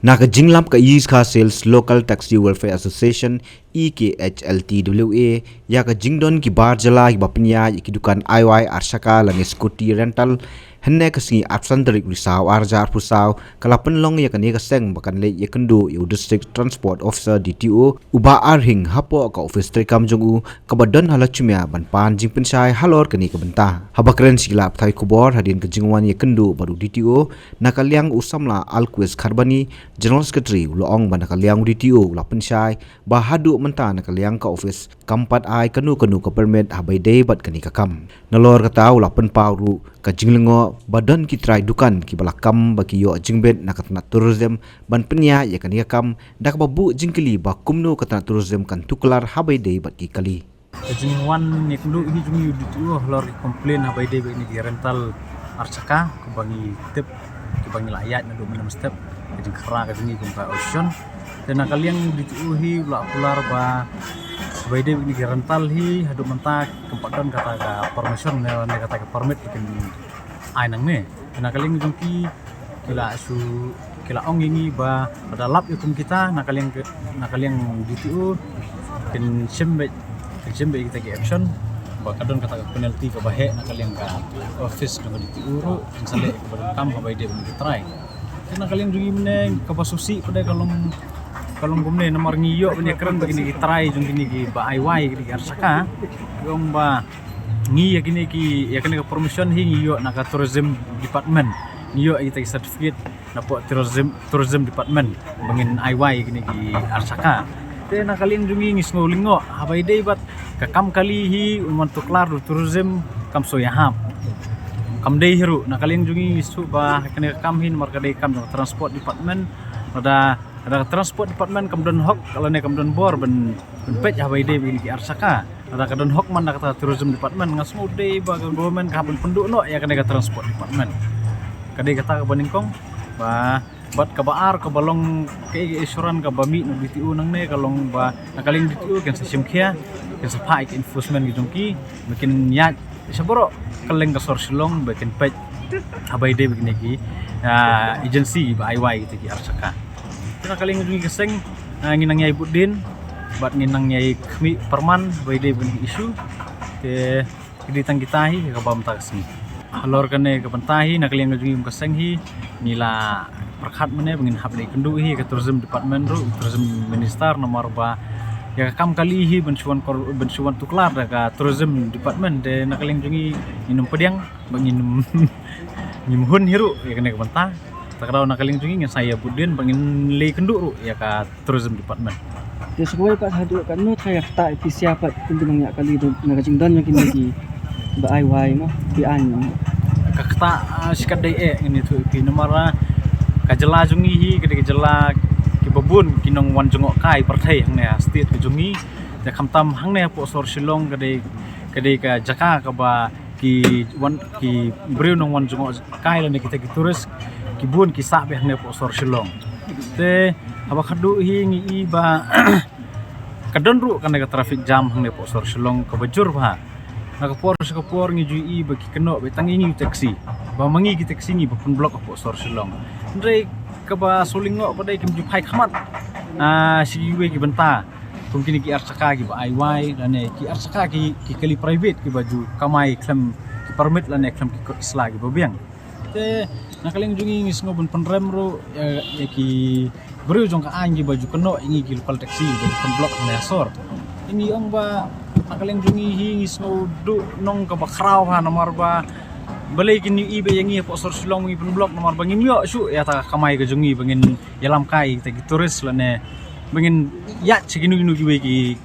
Naka jinglam ka East Castles Local Taxi Welfare Association EKHLTWA ya ka jingdon ki bar jala ki bapnya ki dukan IY Arsaka lang scooty rental henne ka singi absandarik risaw arjar pusaw kalapan long ya kan ka seng bakan le ya kendu yu district transport officer DTO uba arhing hapo ka office trikam jongu kabadon halachumya ban pan jingpen sai halor kani ka benta habakren silap thai kubor hadin ka jingwan ya kendu baru DTO nakaliang usamla alquest kharbani General Secretary Uloong ban nakaliang DTO ulapan sai bahadu menta nakaliang ka office kampat ai kanu ka permit habai day bat kani ka kam nalor kata ulapan pauru ka jinglengo badan ki try dukan ki balakam baki yo jingbet nakatna tourism ban penya ya kani ka kam dak babu jingkili ba kumno katna tourism kan tuklar habai day bat ki kali jingwan ni kundu hi jungi DTO lor komplain habai day ni rental Arsaka kubangi tip kubangi layat na do menam step jadi kera ka sini kumpa ocean dan nakaliang dituhi ula pular ba baide ini rental hi hadu mentak kempadan kata ka permission ne kata ka permit ikan ainang me dan nakaliang jungki kila ong ini ba pada lap hukum kita nakaliang DTO dan sembe kita ke action ba kadon kata ka penalty ka bahe nakaliang ka office dengan DTO ro sale kepada kam baide ini try karena kalian juga meneng kapasusi pada kalau gumne nomor ngiyo punya keren begini try jung gini ki ba IY gini Arsaka gong ba ngi ya gini ki ya kena permission hi ngiyo naka tourism department ngiyo kita certificate napo tourism department bangin IY gini ki Arsaka te na kalian jungi ngis ngolingo habai day bat kakam kali hi umon tuklar tourism kam soyahap kam day hiru na kalian jungi isu ba kena kam hin markadai kam transport department ada transport department kam don hok kalau ne kam don bor ben pej habai day begini ki Arsaka ada kadon hok man kata tourism department ngasmu day ba government ka penduk no ya kena transport department kadai kata ka baningkong ba bat ka baar ka balong ke isuran ka bami no DTO nang ne kalong ba nakaling DTO kan sa simkhia kan sa paik enforcement gijungki makin ya saboro kaleng ka sorsilong bakin pej habai day begini ki agency ba IY gitu ki Arsaka kena kaleng jungi keseng nginang nyai budin bat nginang nyai kmi perman habai day begini isu ke kiditang kita hi ka bam taksi halor kane ka pantahi nakaleng jungi keseng hi nila perkhat mene bengin habai kendu hi ke tourism department ro tourism minister nomor ba ya kam kali hi bensuan tuklar ka tourism department de nakaling jungi minum pediang bangin nyimhun hiru ya kena banta takrau nakaling jungi ngan saya budin bangin le kenduk ya ka tourism department dia sebuah pak hadu kan no thaya ta siapa kuntu nang kali do nagajingdan yang kini ba IY mo bi an kakta sikat dai ngini tu ki nomara kajela jungi hi kejela babun kinong wan jongok kai partai hang ne state ke jungi ja khamtam hang ne po sor silong kadai ka jaka ka ba ki wan ki breu nong wan jongok kai la ne kita ki turis ki bun ki sa be hang ne po sor silong te aba khadu hi ngi ba kadon ru kan ka traffic jam hang ne po sor silong ka bajur ba nakapor ngi jui ba ki keno be tangi ngi taxi ba mangi ki taxi ngi ba pun blok po sor silong ndre kaba sulingo pada kim jupai khamat si we ki benta mungkin ki Arsaka ki ba IY dan ki Arsaka ki kali private ki baju kamai klem ki permit lan klem ki isla ki bobiang te nakaling jungi ngis ngobon penrem ro ya ki bru jong ka angi baju keno ingi ki local taxi baju penblok na sor ini ong ba nakaling jungi hi ngis ngodu nong ka ba khrau ha nomor ba balai kini ibe yang ia posor silong ngi blok nomor bangin yo su ya ta kamai ke jungi bangin yalam kai ta turis lane bangin ya seginu ginu ki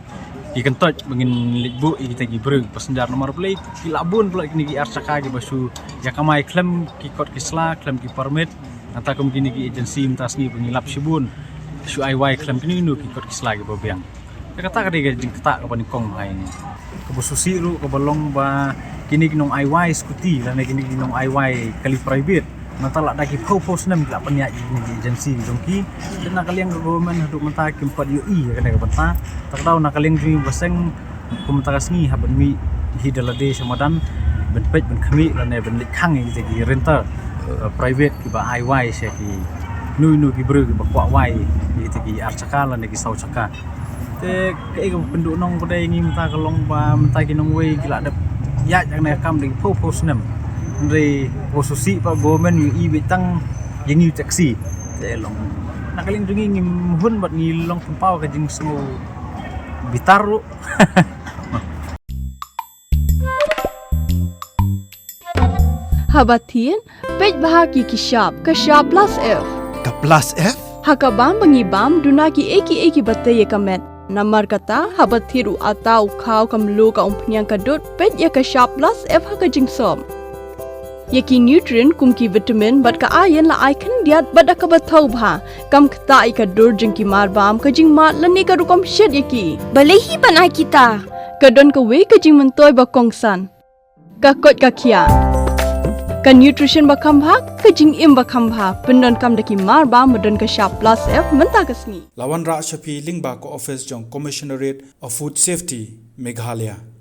kentot bangin libu kita ki bru pasenjar nomor balai ki labun pula kini ki Arsaka ki basu ya kamai klem ki kot kisla klem ki permit anta kum kini ki agensi mintas ni bangin lap sibun su IY klem kini ginu ki kot kisla ki bobiang kata kadai jing kata ka panikong hai ni kebususi ru ke balong ba kini kinong IY skuti dan kini kinong IY kali private natala daki pos nam la panya ni agensi jongki dan nakaliang government hadu menta kimpat UI kana ka banta takdaw nakaliang jui baseng kumentakas ni haban mi hidalade samadan ben pej ben kami lan ben likhang ni jadi renter private ki ba IY se ki nu ki bru ki bakwa wai itu ki arcaka lan ki sau caka te ke ga penduk nong kodai ngi mta kalong ba mta ki nong wei ki la dap ya jang na kam ding po nem ndre posisi pa gomen yu i bitang yang yu taxi te long nakalin dungi ngi hun bat ngi long pau ka jing so bitaru Habatin, pej bahagi kishab, kashab plus F. Ka plus F? Hakabam bangibam dunaki eki batay kamet. Namar kata habathiru atau kau kamlu ka umpnyang kadut pej ya kashab plus F hakajing som. Yaki nutrient kumki vitamin bat ka ayen la aikan diat bat akabatau bha. Kam kata ikadur jengki marbam kajing mat lani karukom shed yaki. Balehi banai kita. Kadon ka we kajing mentoy bakongsan. Kakot kakia. Ka nutrition bakam bha kajing im bakam bha pendon kam daki marba medon ka sharp plus F menta kasni Lawan Ra Shafi Lingba ko office jong Commissionerate of Food Safety Meghalaya.